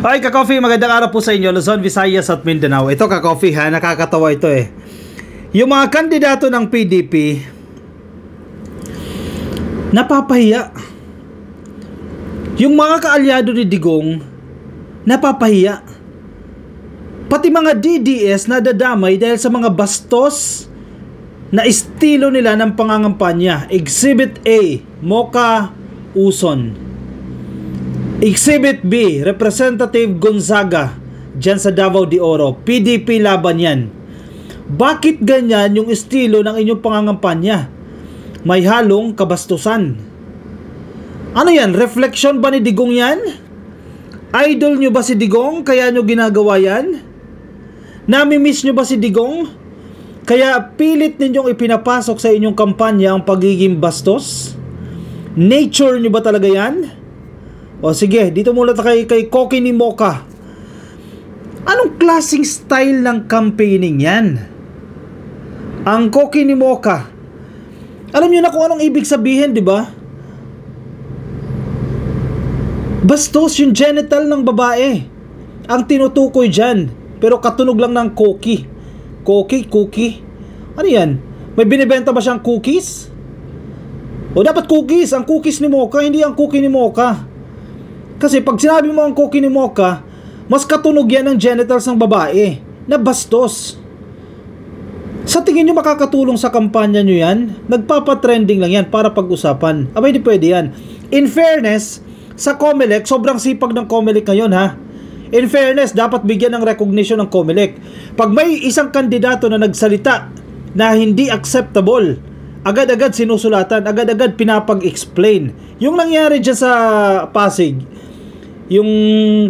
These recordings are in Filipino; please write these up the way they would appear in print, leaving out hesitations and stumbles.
Ay, ka-coffee, magandang araw po sa inyo, Luzon, Visayas at Mindanao. Ito ka-coffee ha, nakakatawa ito eh. Yung mga kandidato ng PDP, napapahiya. Yung mga kaalyado ni Digong, napapahiya. Pati mga DDS nadadamay dahil sa mga bastos na estilo nila ng pangangampanya. Exhibit A, Mocha Uson. Exhibit B, Representative Gonzaga, dyan sa Davao de Oro. PDP laban yan. Bakit ganyan yung estilo ng inyong pangangampanya? May halong kabastusan. Ano yan? Reflection ba ni Digong yan? Idol nyo ba si Digong? Kaya nyo ginagawa yan? Nami-miss nyo ba si Digong? Kaya pilit ninyong ipinapasok sa inyong kampanya ang pagiging bastos? Nature nyo ba talaga yan? O sige, dito muna tayo kay Koki ni Mocha. Anong klaseng style ng campaigning yan? Ang Koki ni Mocha. Alam niyo na kung anong ibig sabihin, di ba? Bastos yung genital ng babae ang tinutukoy dyan. Pero katunog lang ng Koki. Koki, cookie. Ano yan? May binibenta ba siyang cookies? O dapat cookies. Ang cookies ni Mocha, hindi ang Koki ni Mocha. Kasi pag sinabi mo ang Koki ni Mocha, mas katunog yan ng genitals ng babae na bastos. Sa tingin nyo makakatulong sa kampanya nyo yan? Nagpapatrending lang yan para pag-usapan. Abay, di pwede yan. In fairness, sa COMELEC, sobrang sipag ng COMELEC ngayon ha. In fairness, dapat bigyan ng recognition ng COMELEC. Pag may isang kandidato na nagsalita na hindi acceptable, agad-agad sinusulatan, agad-agad pinapag-explain. Yung nangyari dyan sa Pasig, yung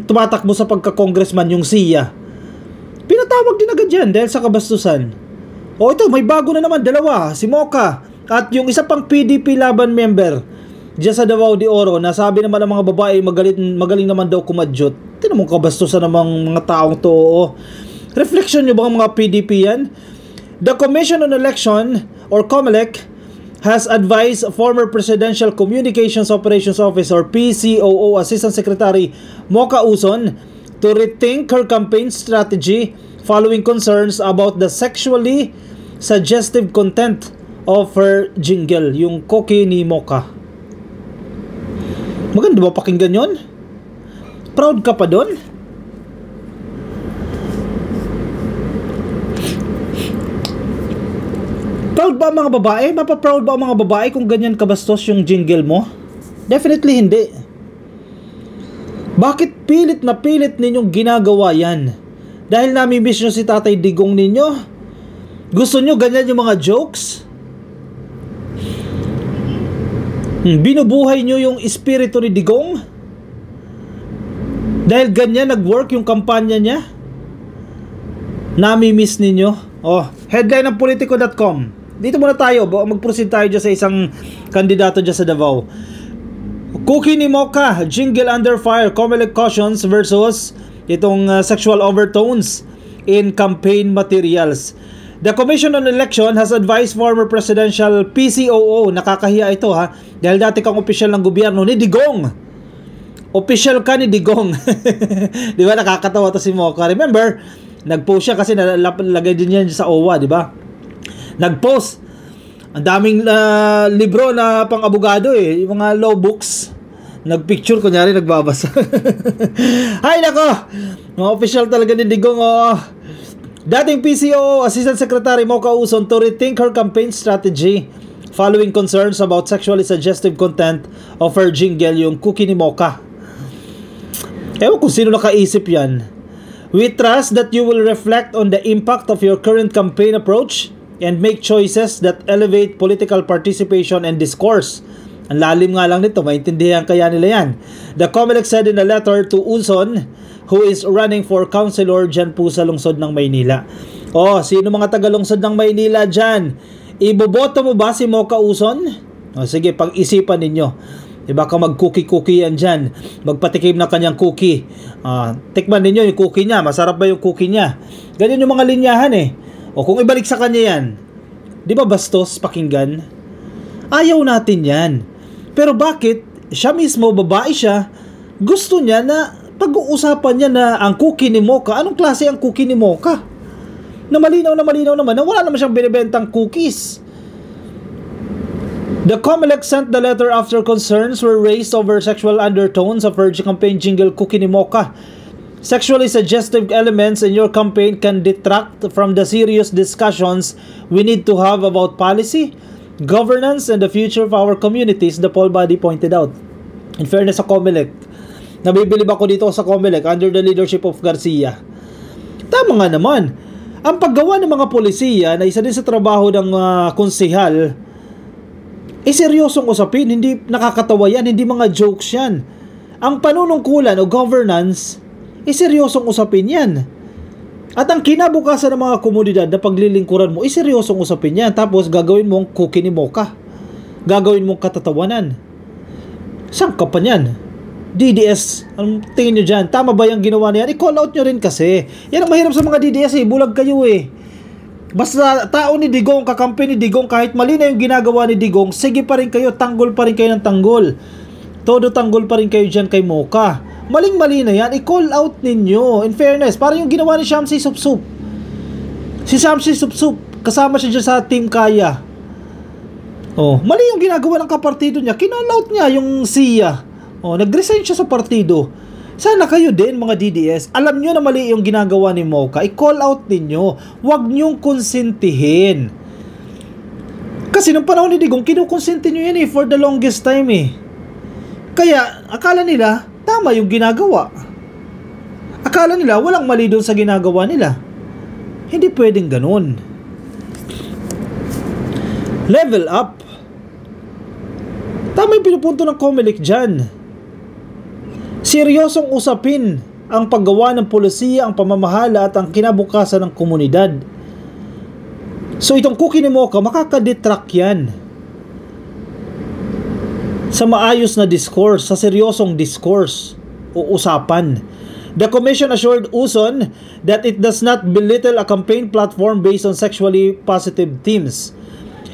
tumatakbo sa pagka-congressman, yung Sia, pinatawag din agad yan dahil sa kabastusan. O ito, may bago na naman, dalawa, si Mocha at yung isa pang PDP laban member dyan sa Davao de Oro, na sabi naman ng mga babae magaling naman daw kumadyot. Ito namang kabastusan namang mga taong to. Reflection nyo ba ang mga PDP yan? The Commission on Election or COMELEC has advised former Presidential Communications Operations Office or PCOO Assistant Secretary Mocha Uson to rethink her campaign strategy following concerns about the sexually suggestive content of her jingle, yung Koki ni Mocha. Maganda ba pakinggan yun? Proud ka pa doon? Proud ba ang mga babae? Mapaproud ba ang mga babae kung ganyan kabastos yung jingle mo? Definitely hindi. Bakit pilit na pilit ninyong ginagawa yan? Dahil nami-miss nyo si Tatay Digong ninyo? Gusto nyo ganyan yung mga jokes? Binubuhay nyo yung espiritu ni Digong? Dahil ganyan nag-work yung kampanya niya? Nami-miss ninyo? Oh, headline ng Politico.com. Dito muna tayo, mag-proceed tayo dyan sa isang kandidato dyan sa Davao. Koki ni Mocha, jingle under fire, COMELEC cautions versus itong sexual overtones in campaign materials. The Commission on Election has advised former presidential PCOO, nakakahiya ito ha, dahil dati kang opisyal ng gobyerno ni Digong. Opisyal ka ni Digong. Di ba, nakakatawa to si Mocha. Remember, nag-post siya kasi nalagay din yan sa OWA, di ba? Nag-post. Ang daming libro na pang-abogado eh. Yung mga law books. Nag-picture, kunyari nagbabasa. Hay nako! Mga official talaga ni Digong. Oh. Dating PCO Assistant Secretary Mocha Uson to rethink her campaign strategy following concerns about sexually suggestive content of her jingle, yung Koki ni Mocha. Ewan kung sino nakaisip yan. We trust that you will reflect on the impact of your current campaign approach and make choices that elevate political participation and discourse. Ang lalim nga lang nito, maintindihan kaya nila yan. The COMELEC said in a letter to Uson, who is running for councilor dyan po sa lungsod ng Maynila. Oh, sino mga taga-lungsod ng Maynila dyan? Iboboto mo ba si Mocha Uson? O sige, pag-isipan ninyo. Baka mag-cookie-cookie yan dyan. Magpatikim na kanyang cookie. Tikman ninyo yung cookie niya. Masarap ba yung cookie niya? Ganyan yung mga linyahan eh. O kung ibalik sa kanya yan, di ba bastos pakinggan? Ayaw natin yan. Pero bakit siya mismo, babae siya, gusto niya na pag-uusapan niya na ang cookie ni Mocha, anong klase ang cookie ni Mocha? Na malinaw naman na wala naman siyang binibentang cookies. The COMELEC sent the letter after concerns were raised over sexual undertones of her campaign jingle Cookie ni Mocha. Sexually suggestive elements in your campaign can detract from the serious discussions we need to have about policy, governance, and the future of our communities, the poll body pointed out. In fairness sa COMELEC, nabibilib ako dito sa COMELEC under the leadership of Garcia. Tama nga naman, ang paggawa ng mga polisiya na isa din sa trabaho ng konsehal, seryosong usapin, hindi nakakatawa yan, hindi mga jokes yan. Ang panunungkulan o governance, seryosong usapin yan. At ang kinabukasan ng mga komunidad na paglilingkuran mo, seryosong usapin yan. Tapos gagawin mong cookie ni Mocha. Gagawin mong katatawanan. Saan ka pa yan? DDS, anong tingin nyo dyan? Tama ba yung ginawa niyan? I-call out nyo rin kasi. Yan ang mahirap sa mga DDS bulag kayo Basta tao ni Digong, kakampi ni Digong, kahit mali na yung ginagawa ni Digong, sige pa rin kayo, tanggol pa rin kayo ng tanggol. Todo tanggol pa rin kayo dyan kay Mocha. Maling-mali na yan, i-call out ninyo. In fairness, parang yung ginawa ni Shamsi Supsup. Si Shamsi Supsup, kasama siya dyan sa Team Kaya. Mali yung ginagawa ng kapartido niya, kinall out niya yung SIA. Nag-resign siya sa partido. Sana kayo din mga DDS, alam nyo na mali yung ginagawa ni Mocha, i-call out ninyo, huwag nyong konsentihin. Kasi nung panahon ni Digong, kinukonsenti nyo yan for the longest time Kaya, akala nila, tama yung ginagawa. Akala nila, walang mali doon sa ginagawa nila. Hindi pwedeng ganun. Level up. Tama yung pinupunto ng COMELEC dyan. Seryosong usapin ang paggawa ng polisiya, ang pamamahala at ang kinabukasan ng komunidad. So itong cookie ni Mocha, makakadetract yan sa maayos na discourse, sa seryosong discourse o usapan. The commission assured Uson that it does not belittle a campaign platform based on sexually positive themes.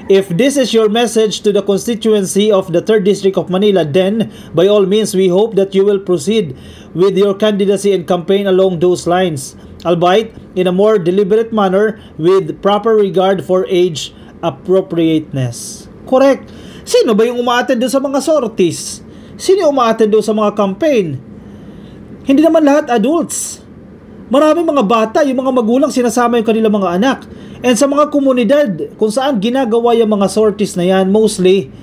If this is your message to the constituency of the 3rd District of Manila, then by all means we hope that you will proceed with your candidacy and campaign along those lines, albeit in a more deliberate manner with proper regard for age appropriateness. Correct. Sino ba yung umaattend doon sa mga sorties? Sino yung umaattend doon sa mga campaign? Hindi naman lahat adults. Maraming mga bata, yung mga magulang sinasama yung kanilang mga anak. And sa mga komunidad kung saan ginagawa yung mga sorties na yan, mostly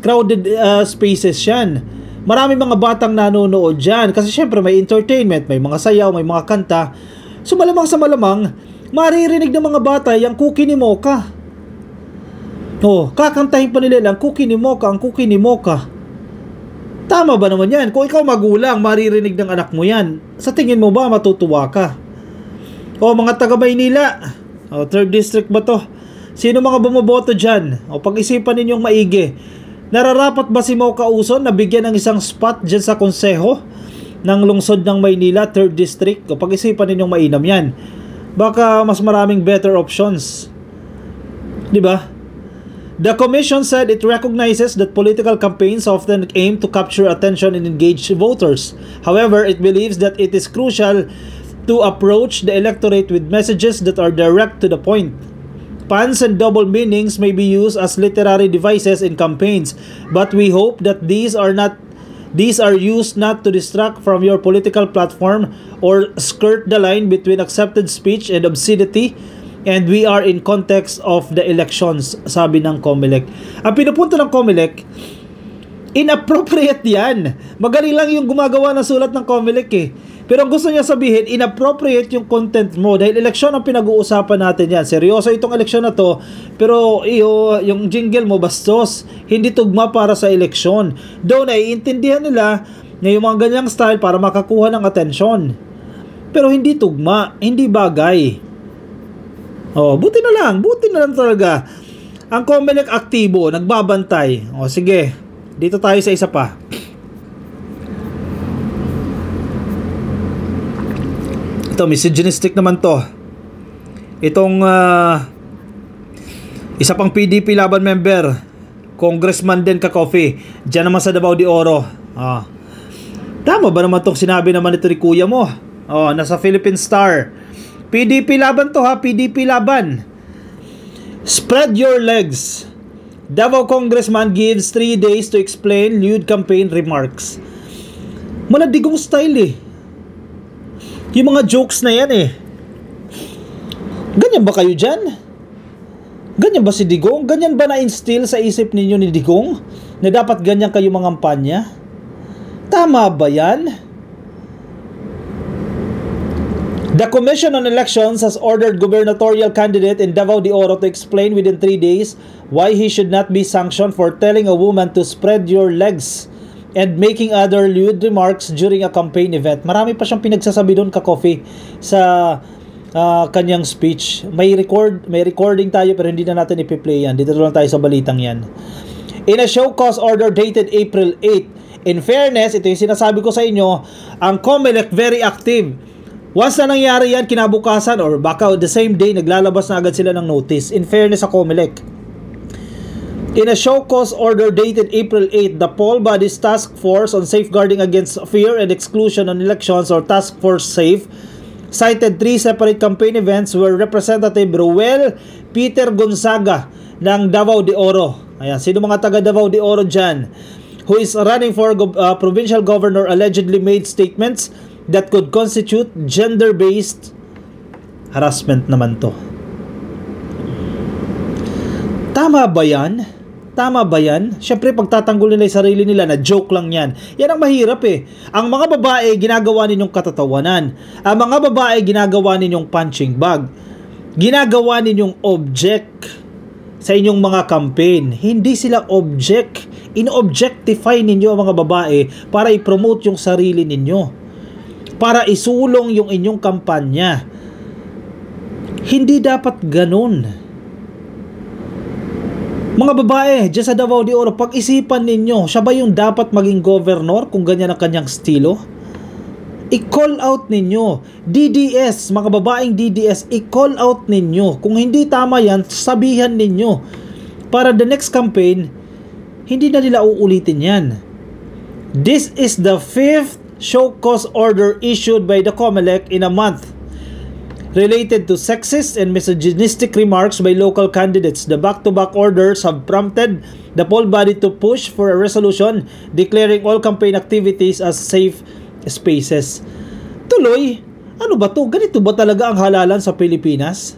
crowded spaces yan. Maraming mga batang nanonood dyan kasi syempre may entertainment, may mga sayaw, may mga kanta. So malamang sa malamang, maririnig ng mga bata yung cookie ni Mocha. Kakantahin pa nila ang cookie ni Mocha, ang cookie ni Mocha. Tama ba naman yan? Kung ikaw magulang, maririnig ng anak mo yan. Sa tingin mo ba matutuwa ka? Mga taga Maynila, 3rd District ba to? Sino mga bumoboto dyan? Pag-isipan ninyong maigi. Nararapat ba si Mocha Uson na bigyan ng isang spot dyan sa konseho ng lungsod ng Maynila, 3rd District? Pag-isipan ninyong mainam yan. Baka mas maraming better options. Diba? The commission said it recognizes that political campaigns often aim to capture attention and engage voters. However, it believes that it is crucial to approach the electorate with messages that are direct to the point. Puns and double meanings may be used as literary devices in campaigns, but we hope that these are used not to distract from your political platform or skirt the line between accepted speech and obscenity, and we are in context of the elections, sabi ng COMELEC. Ang pinupunto ng COMELEC, inappropriate yan. Magaling lang yung gumagawa ng sulat ng COMELEC Pero ang gusto niya sabihin, inappropriate yung content mo dahil eleksyon ang pinag-uusapan natin yan. Seryoso itong eleksyon na to, pero yung jingle mo bastos, hindi tugma para sa eleksyon. Though naiintindihan nila na yung mga ganyang style para makakuha ng atensyon. Pero hindi tugma, hindi bagay. Buti na lang talaga. Ang COMELEC aktibo, nagbabantay. Sige, dito tayo sa isa pa. Ito, misogynistic naman to. Itong isa pang PDP laban member, congressman din ka-coffee, dyan naman sa Davao de Oro. Tama ba naman itong sinabi naman ito ni kuya mo? Oh, nasa Philippine Star. PDP laban to ha, PDP laban. Spread your legs. Davao Congressman gives 3 days to explain lewd campaign remarks. Mula Digong style eh. Yung mga jokes na yan eh. Ganyan ba kayo dyan? Ganyan ba si Digong? Ganyan ba na-instill sa isip ninyo ni Digong? Na dapat ganyan kayo mga kampanya? Tama ba yan? The Commission on Elections has ordered gubernatorial candidate in Davao de Oro to explain within 3 days why he should not be sanctioned for telling a woman to spread your legs and making other lewd remarks during a campaign event. Marami pa siyang pinagsasabi doon, ka-coffee, sa kanyang speech. May recording tayo pero hindi na natin ipi-play yan. Dito lang tayo sa balitang yan. In a show cause order dated April 8, in fairness, ito yung sinasabi ko sa inyo, ang COMELEC very active. Once na nangyari yan, kinabukasan or baka the same day, naglalabas na agad sila ng notice. In fairness sa COMELEC. In a show cause order dated April 8, the Poll Body's Task Force on Safeguarding Against Fear and Exclusion on Elections or Task Force SAFE cited 3 separate campaign events where Representative Ruel Peter Gonzaga ng Davao de Oro. Ayan, sino mga taga Davao de Oro dyan? Who is running for provincial governor allegedly made statements that could constitute gender-based harassment naman to. Tama ba yan? Tama ba yan? Siyempre pagtatanggol nila yung sarili nila na joke lang yan. Yan ang mahirap eh. Ang mga babae ginagawa ninyong katatawanan. Ang mga babae ginagawa ninyong punching bag. Ginagawa ninyong object sa inyong mga campaign. Hindi sila object. In-objectify ninyo ang mga babae para i-promote yung sarili ninyo. Para isulong yung inyong kampanya. Hindi dapat ganun. Mga babae, dyan sa Davao de Oro, pag-isipan ninyo, siya ba yung dapat maging governor kung ganyan ang kanyang estilo? I-call out ninyo. DDS, mga babaeng DDS, i-call out ninyo. Kung hindi tama yan, sabihan ninyo. Para the next campaign, hindi na nila uulitin yan. This is the 5th show cause order issued by the COMELEC in a month related to sexist and misogynistic remarks by local candidates. The back-to-back orders have prompted the poll body to push for a resolution declaring all campaign activities as safe spaces. Tuloy, ano ba to? Ganito ba talaga ang halalan sa Pilipinas?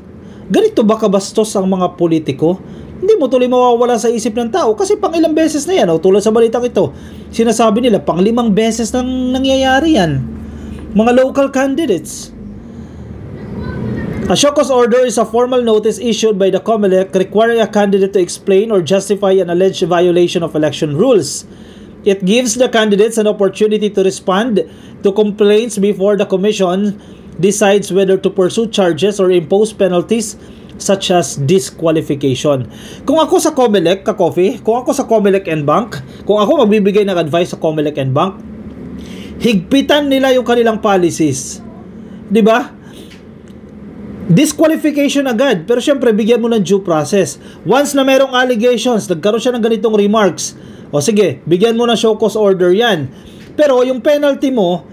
Ganito ba kabastos ang mga politiko? Hindi mo tuloy mawawala sa isip ng tao kasi pang ilang beses na yan. Tulad sa balitang ito, sinasabi nila pang 5 beses nang nangyayari yan. Mga local candidates. A show cause order is a formal notice issued by the COMELEC requiring a candidate to explain or justify an alleged violation of election rules. It gives the candidates an opportunity to respond to complaints before the commission decides whether to pursue charges or impose penalties such as disqualification. Kung ako sa COMELEC, ka-coffee, kung ako sa COMELEC and Bank, kung ako magbibigay ng advice sa COMELEC and Bank, higpitan nila yung kanilang policies. 'Di ba? Disqualification agad. Pero syempre, bigyan mo ng due process. Once na merong allegations, nagkaroon siya ng ganitong remarks, o sige, bigyan mo ng show cause order yan. Pero yung penalty mo,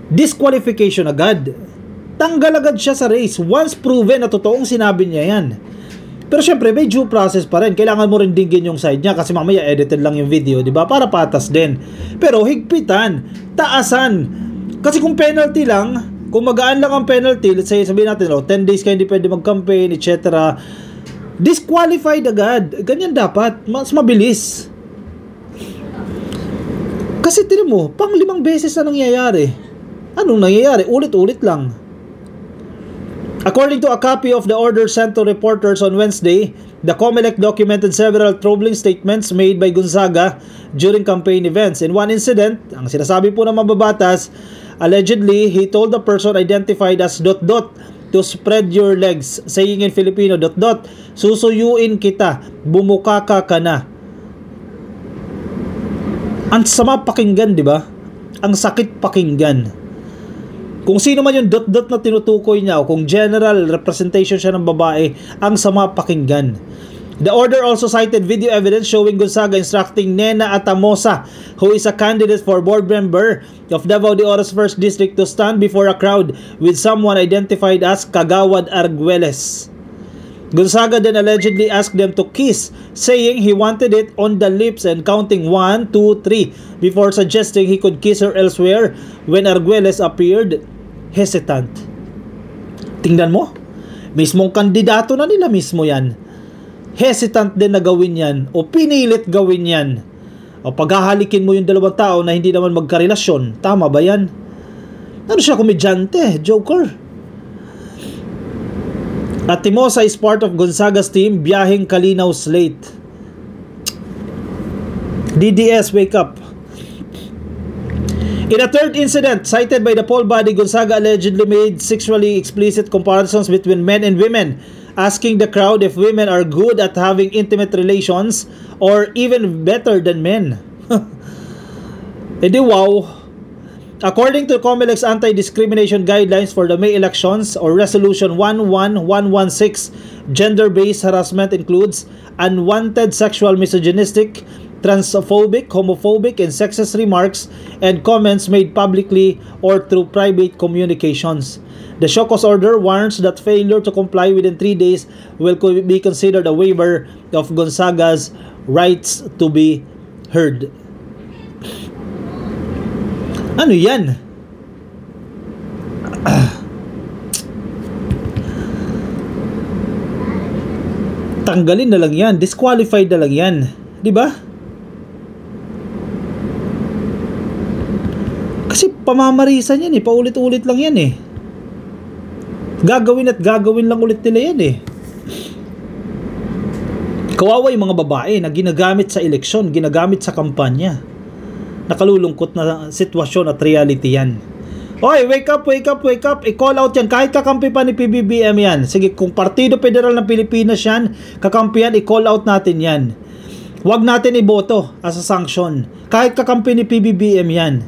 disqualification agad. Tanggal agad siya sa race once proven na totoong sinabi niya yan. Pero syempre, may due process pa rin. Kailangan mo rin dinggin yung side niya kasi mamaya edited lang yung video, di ba? Para patas din. Pero higpitan, taasan. Kasi kung penalty lang, kung magaan lang ang penalty, let's say, sabihin natin, 10 days ka hindi pwede mag-campaign, etc. Disqualified agad. Ganyan dapat. Mas mabilis. Kasi tinan mo, pang 5 beses na nangyayari. Anong nangyayari? Ulit-ulit lang. According to a copy of the order sent to reporters on Wednesday, the COMELEC documented several troubling statements made by Gonzaga during campaign events. In one incident, ang sinasabi po ng mababatas, allegedly, he told the person identified as ... to spread your legs, saying in Filipino, ... susuyuin kita, bumukaka ka na. Ang sama pakinggan, di ba? Ang sakit pakinggan. Kung sino man yung ... na tinutukoy niya o kung general representation siya ng babae, ang sama pakinggan. The order also cited video evidence showing Gonzaga instructing Nena Atamosa, who is a candidate for board member of Davao de Oro's 1st District, to stand before a crowd with someone identified as Kagawad Arguelles. Gonzaga then allegedly asked them to kiss, saying he wanted it on the lips and counting 1, 2, 3 before suggesting he could kiss her elsewhere when Arguelles appeared hesitant. Tingnan mo, mismong kandidato na nila mismo yan. Hesitant din na gawin yan o pinilit gawin yan. O paghahalikin mo yung dalawang tao na hindi naman magkarelasyon. Tama ba yan? Ano siya, komedyante? Joker? At Timosa is part of Gonzaga's team biyaheng Kalinaw slate. DDS, wake up. In a third incident cited by the poll body, Gonzaga allegedly made sexually explicit comparisons between men and women, asking the crowd if women are good at having intimate relations or even better than men. Edi wow. According to COMELEC's anti-discrimination guidelines for the May elections, or Resolution 11116, gender-based harassment includes unwanted sexual, misogynistic, transphobic, homophobic, and sexist remarks and comments made publicly or through private communications. The show cause order warns that failure to comply within 3 days will be considered a waiver of Gonzaga's rights to be heard. Ano yan? Tanggalin na lang yan. Disqualified na lang yan. Di ba? Kasi pamamarisan yan eh. Paulit-ulit lang yan eh. Gagawin at gagawin lang ulit nila yan eh. Kawawa yung mga babae na ginagamit sa eleksyon, ginagamit sa kampanya. Nakalulungkot na sitwasyon at reality yan. Oy, wake up, wake up, wake up. I-call out yan. Kahit kakampi pa ni PBBM yan. Sige, kung Partido Federal ng Pilipinas yan, kakampi yan, i-call out natin yan. Huwag natin iboto as a sanction. Kahit kakampi ni PBBM yan.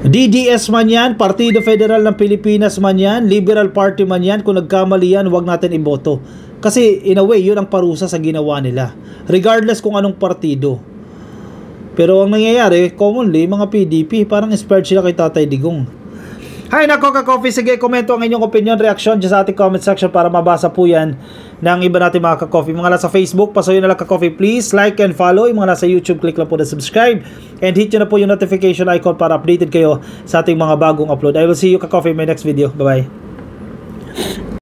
DDS man yan, Partido Federal ng Pilipinas man yan, Liberal Party man yan, kung nagkamali yan, huwag natin iboto. Kasi in a way, yun ang parusa sa ginawa nila. Regardless kung anong partido. Pero ang nangyayari, commonly, mga PDP, parang inspired sila kay Tatay Digong. Hay nako ka-coffee, sige, komento ang inyong opinion, reaction dyan sa ating comment section para mabasa po yan ng iba natin mga ka-coffee. Mga nasa Facebook, pasuyo na lang ka-coffee, please like and follow. Yung mga nasa YouTube, click lang po na subscribe and hit nyo na po yung notification icon para updated kayo sa ating mga bagong upload. I will see you ka-coffee in my next video. Bye-bye.